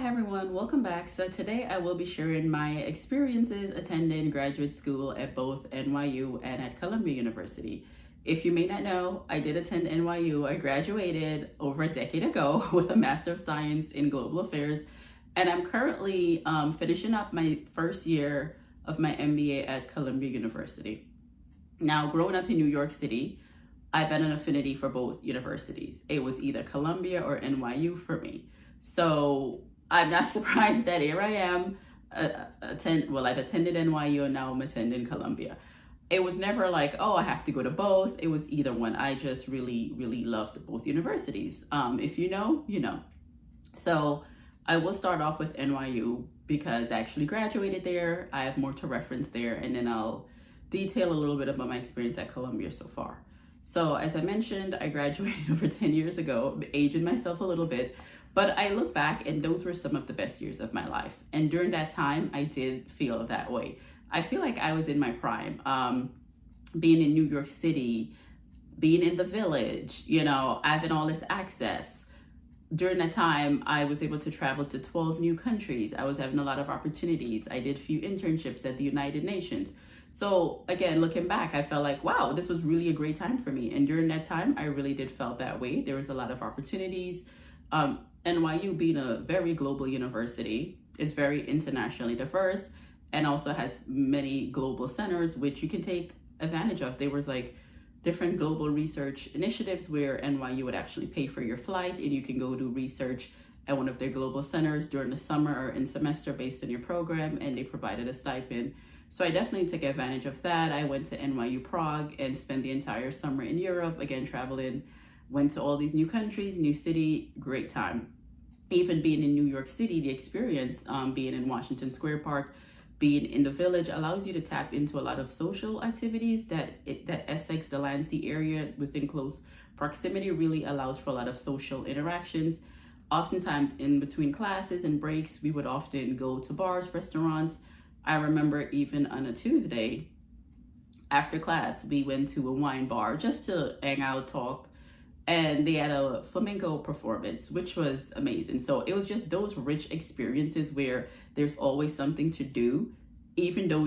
everyone, welcome back. So today I will be sharing my experiences attending graduate school at both NYU and at Columbia University. If you may not know, I did attend NYU. I graduated over a decade ago with a Master of Science in Global Affairs, and I'm currently finishing up my first year of my MBA at Columbia University. Now, growing up in New York City, I've had an affinity for both universities. It was either Columbia or NYU for me. So I'm not surprised that here I am. I've attended NYU and now I'm attending Columbia. It was never like, oh, I have to go to both. It was either one. I just really, really loved both universities. If you know, you know. So I will start off with NYU because I actually graduated there. I have more to reference there, and then I'll detail a little bit about my experience at Columbia so far. So as I mentioned, I graduated over 10 years ago, aging myself a little bit. But I look back and those were some of the best years of my life. And during that time, I did feel that way. I feel like I was in my prime. Being in New York City, being in the village, having all this access. During that time, I was able to travel to 12 new countries. I was having a lot of opportunities. I did a few internships at the United Nations. So again, looking back, I felt like, wow, this was really a great time for me. And during that time, I really did felt that way. There was a lot of opportunities. NYU being a very global university, it's very internationally diverse and also has many global centers, which you can take advantage of. There was like different global research initiatives where NYU would actually pay for your flight and you can go do research at one of their global centers during the summer or in semester based on your program, and they provided a stipend. So I definitely took advantage of that. I went to NYU Prague and spent the entire summer in Europe, again, traveling, went to all these new countries, new city, great time. Even being in New York City, the experience, being in Washington Square Park, being in the village allows you to tap into a lot of social activities that Essex, the Delancey area within close proximity really allows for a lot of social interactions. Oftentimes in between classes and breaks, we would often go to bars, restaurants. I remember even on a Tuesday after class, we went to a wine bar just to hang out, talk, and they had a flamenco performance, which was amazing. So it was just those rich experiences where there's always something to do, even though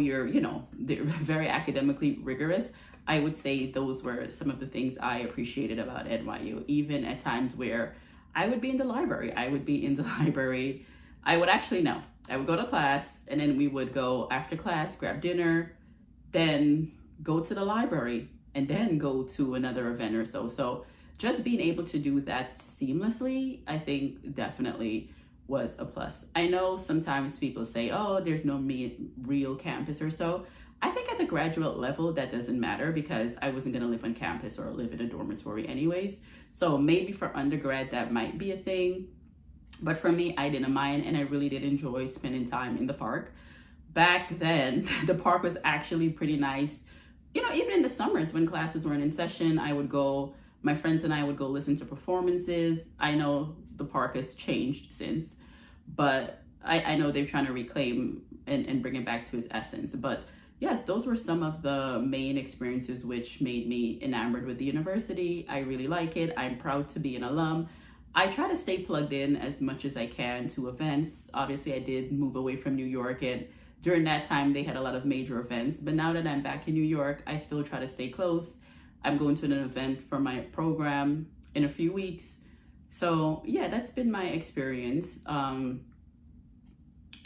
they're very academically rigorous. I would say those were some of the things I appreciated about NYU, even at times where I would be in the library. I would go to class and then we would go after class, grab dinner, then go to the library and then go to another event or so. So just being able to do that seamlessly, I think definitely was a plus. I know sometimes people say, oh, there's no real campus or so. I think at the graduate level, that doesn't matter because I wasn't gonna live on campus or live in a dormitory anyways. So maybe for undergrad, that might be a thing. But for me, I didn't mind and I really did enjoy spending time in the park. Back then, the park was actually pretty nice. Even in the summers when classes weren't in session, my friends and I would go listen to performances. I know the park has changed since, but I know they're trying to reclaim and bring it back to its essence. But yes, those were some of the main experiences which made me enamored with the university. I really like it. I'm proud to be an alum. I try to stay plugged in as much as I can to events. Obviously, I did move away from New York, and during that time, they had a lot of major events. But now that I'm back in New York, I still try to stay close. I'm going to an event for my program in a few weeks. So yeah, that's been my experience. I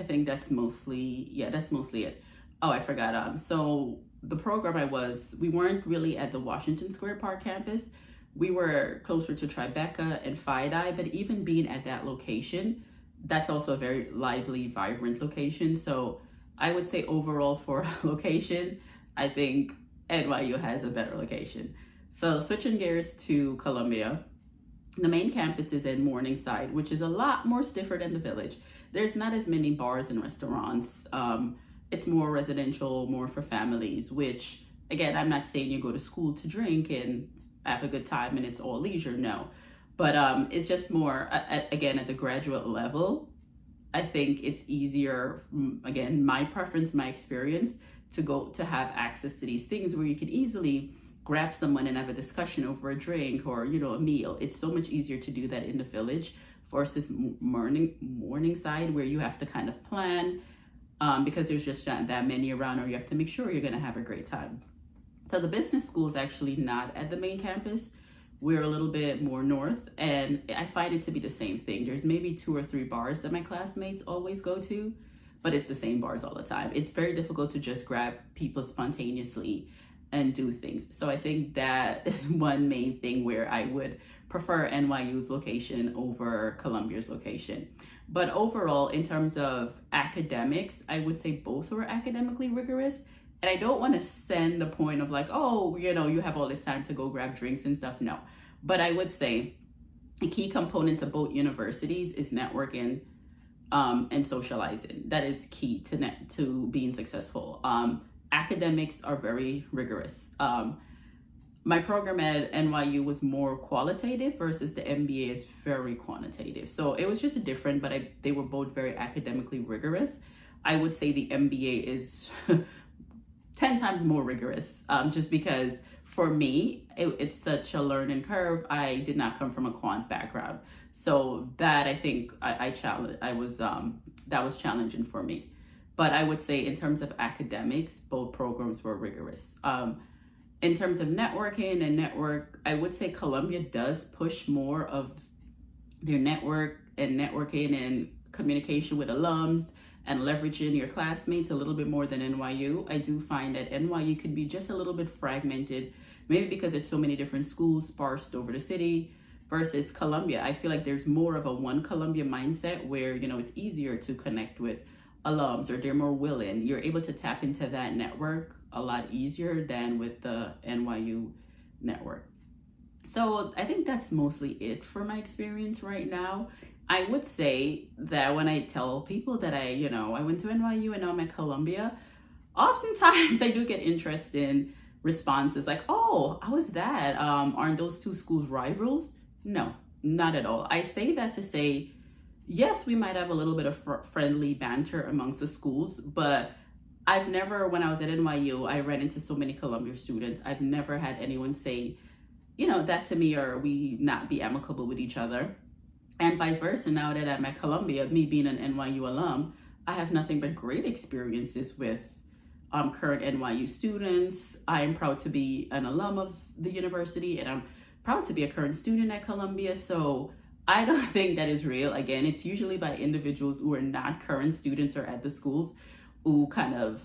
think that's mostly it. Oh, I forgot. So the program we weren't really at the Washington Square Park campus. We were closer to Tribeca and FIDI, but even being at that location, that's also a very lively, vibrant location. So I would say overall for location, I think NYU has a better location. So switching gears to Columbia, the main campus is in Morningside, which is a lot more stiffer than the village. There's not as many bars and restaurants. It's more residential, more for families, which again, I'm not saying you go to school to drink and have a good time and it's all leisure, no. But it's just more, again, at the graduate level, I think it's easier, again, my preference, my experience, to have access to these things where you can easily grab someone and have a discussion over a drink or, a meal. It's so much easier to do that in the village versus morning side where you have to kind of plan because there's just not that many around, or you have to make sure you're going to have a great time. So the business school is actually not at the main campus. We're a little bit more north, and I find it to be the same thing. There's maybe 2 or 3 bars that my classmates always go to, but it's the same bars all the time. It's very difficult to just grab people spontaneously and do things. So I think that is one main thing where I would prefer NYU's location over Columbia's location. But overall, in terms of academics, I would say both were academically rigorous. And I don't want to send the point of like, oh, you have all this time to go grab drinks and stuff. No. But I would say a key component to both universities is networking and socializing. That is key to being successful. Academics are very rigorous. My program at NYU was more qualitative versus the MBA is very quantitative. So it was just different, but they were both very academically rigorous. I would say the MBA is 10 times more rigorous, just because for me, it's such a learning curve. I did not come from a quant background. So that I think that was challenging for me. But I would say in terms of academics, both programs were rigorous. In terms of networking I would say Columbia does push more of their networking and communication with alums and leveraging your classmates a little bit more than NYU. I do find that NYU can be just a little bit fragmented, maybe because it's so many different schools sparsed over the city, versus Columbia. I feel like there's more of a one Columbia mindset where, it's easier to connect with alums, or they're more willing. You're able to tap into that network a lot easier than with the NYU network. So I think that's mostly it for my experience right now. I would say that when I tell people that I went to NYU and now I'm at Columbia, oftentimes I do get interesting responses like, oh, how is that? Aren't those two schools rivals? No, not at all. I say that to say, yes, we might have a little bit of friendly banter amongst the schools, but I've never, when I was at NYU, I ran into so many Columbia students. I've never had anyone say, that to me, or we not be amicable with each other. And vice versa, now that I'm at Columbia, me being an NYU alum, I have nothing but great experiences with current NYU students. I am proud to be an alum of the university, and I'm proud to be a current student at Columbia. So I don't think that is real. Again, it's usually by individuals who are not current students or at the schools who kind of,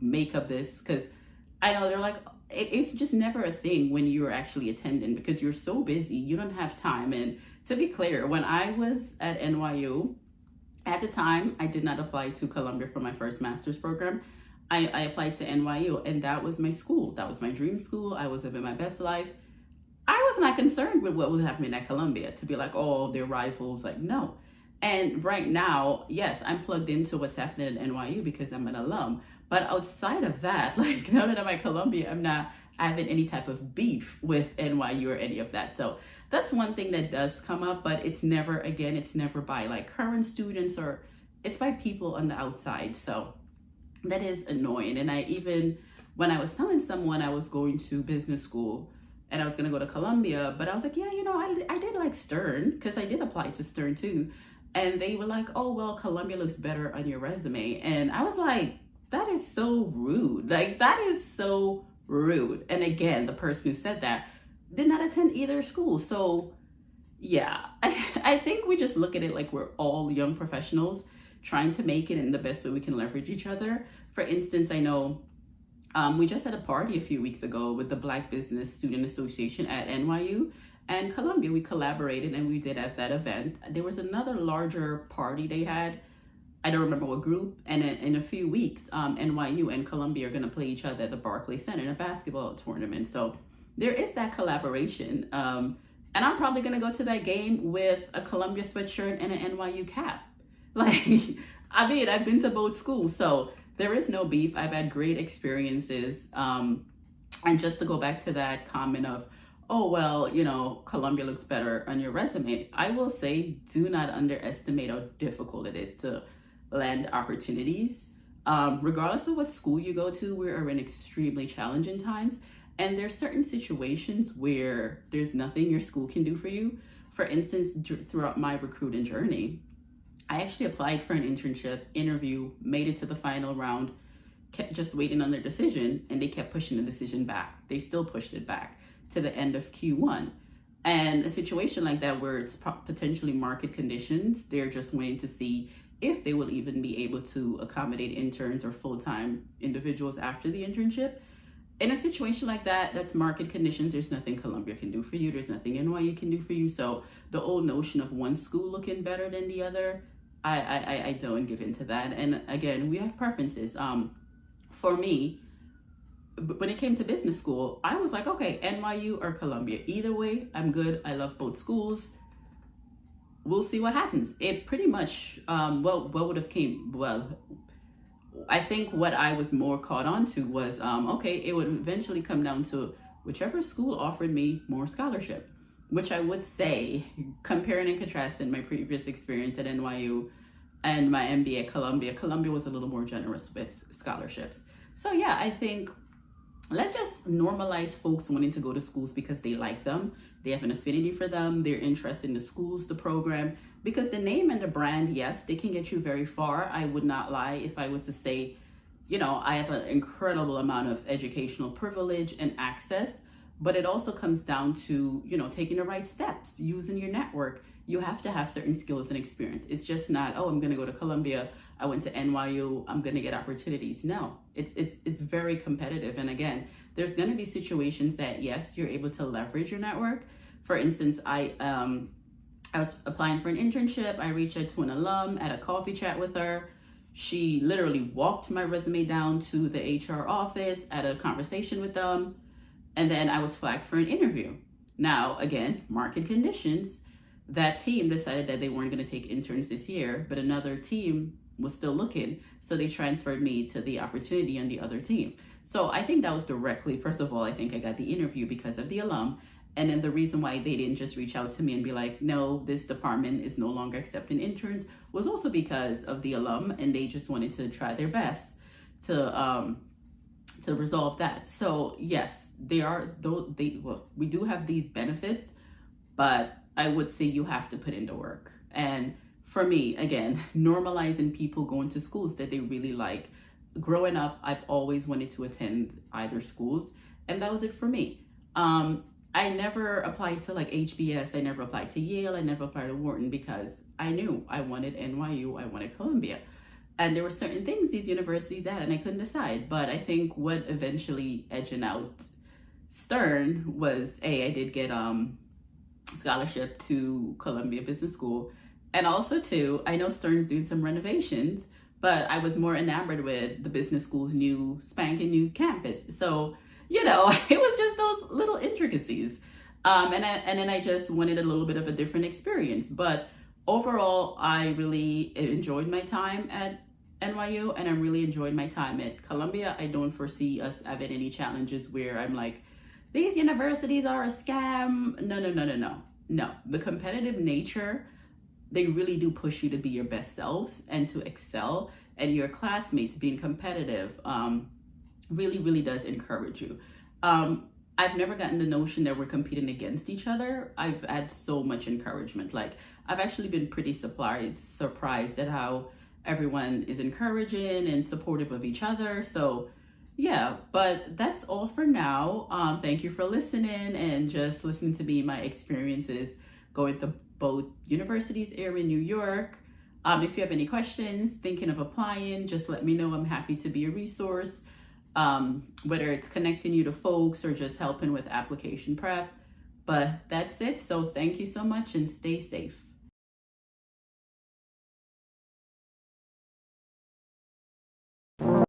make up this, because I know they're like, it's just never a thing when you're actually attending because you're so busy, you don't have time. And to be clear, when I was at NYU, at the time, I did not apply to Columbia for my first master's program. I applied to NYU, and that was my school. That was my dream school. I was living my best life. I was not concerned with what was happening at Columbia to be like, oh, they're rivals. Like, no. And right now, yes, I'm plugged into what's happening at NYU because I'm an alum. But outside of that, like now that I'm at Columbia, I'm not having any type of beef with NYU or any of that. So that's one thing that does come up, but it's never by like current students, or it's by people on the outside. So that is annoying. And when I was telling someone I was going to business school and I was going to go to Columbia, but I was like, yeah, I did like Stern because I did apply to Stern too. And they were like, oh, well, Columbia looks better on your resume. And I was like, that is so rude. Like, that is so rude. And again, the person who said that did not attend either school. So yeah, I think we just look at it like we're all young professionals trying to make it in the best way we can leverage each other. For instance, I know we just had a party a few weeks ago with the Black Business Student Association at NYU and Columbia. We collaborated and we did have that event. There was another larger party they had. I don't remember what group. And in a few weeks, NYU and Columbia are going to play each other at the Barclays Center in a basketball tournament. So there is that collaboration. And I'm probably going to go to that game with a Columbia sweatshirt and an NYU cap. Like, I've been to both schools. So there is no beef. I've had great experiences. And just to go back to that comment of, oh, well, Columbia looks better on your resume. I will say, do not underestimate how difficult it is to land opportunities. Regardless of what school you go to, we are in extremely challenging times. And there's certain situations where there's nothing your school can do for you. For instance, throughout my recruiting journey, I actually applied for an internship, interview, made it to the final round, kept just waiting on their decision, and they kept pushing the decision back. They still pushed it back to the end of Q1. And a situation like that where it's potentially market conditions, they're just waiting to see if they will even be able to accommodate interns or full-time individuals after the internship. In a situation like that, that's market conditions. There's nothing Columbia can do for you. There's nothing NYU can do for you. So the old notion of one school looking better than the other, I don't give into that. And again, we have preferences. For me, when it came to business school, I was like, okay, NYU or Columbia. Either way, I'm good. I love both schools. We'll see what happens. It pretty much, what would have came, well, I think what I was more caught on to was, okay, it would eventually come down to whichever school offered me more scholarship, which I would say, comparing and contrasting my previous experience at NYU and my MBA at Columbia, Columbia was a little more generous with scholarships. So yeah, I think let's just normalize folks wanting to go to schools because they like them. They have an affinity for them. They're interested in the schools, the program, because the name and the brand, yes, they can get you very far. I would not lie if I was to say, you know, I have an incredible amount of educational privilege and access, but it also comes down to, you know, taking the right steps, using your network. You have to have certain skills and experience. It's just not, oh, I'm going to go to Columbia, I went to NYU, I'm going to get opportunities. No, it's very competitive. And again, there's going to be situations that, yes, you're able to leverage your network. For instance, I was applying for an internship. I reached out to an alum at a coffee chat with her. She literally walked my resume down to the HR office, at a conversation with them, and then I was flagged for an interview. Now, again, market conditions, that team decided that they weren't going to take interns this year, but another team was still looking. So they transferred me to the opportunity on the other team. So I think that was directly, first of all, I think I got the interview because of the alum. And then the reason why they didn't just reach out to me and be like, no, this department is no longer accepting interns, was also because of the alum, and they just wanted to try their best to resolve that. So yes, we do have these benefits, but I would say you have to put in the work. And for me, again, normalizing people going to schools that they really like. Growing up, I've always wanted to attend either schools, and that was it for me. I never applied to like HBS, I never applied to Yale, I never applied to Wharton, because I knew I wanted NYU, I wanted Columbia. And there were certain things these universities had, and I couldn't decide. But I think what eventually edging out Stern was, I did get scholarship to Columbia Business School. And also too, I know Stern's doing some renovations, but I was more enamored with the business school's new spanking new campus. So, you know, it was just those little intricacies. And then I just wanted a little bit of a different experience. But overall, I really enjoyed my time at NYU, and I really enjoyed my time at Columbia. I don't foresee us having any challenges where I'm like, these universities are a scam. No. The competitive nature, they really do push you to be your best selves and to excel, and your classmates being competitive really does encourage you. I've never gotten the notion that we're competing against each other. I've had so much encouragement. Like, I've actually been pretty surprised at how everyone is encouraging and supportive of each other. So yeah, but that's all for now. Thank you for listening and just listening to me, my experiences going to both universities here in New York. If you have any questions, thinking of applying, just let me know. I'm happy to be a resource, whether it's connecting you to folks or just helping with application prep. But that's it. So thank you so much and stay safe.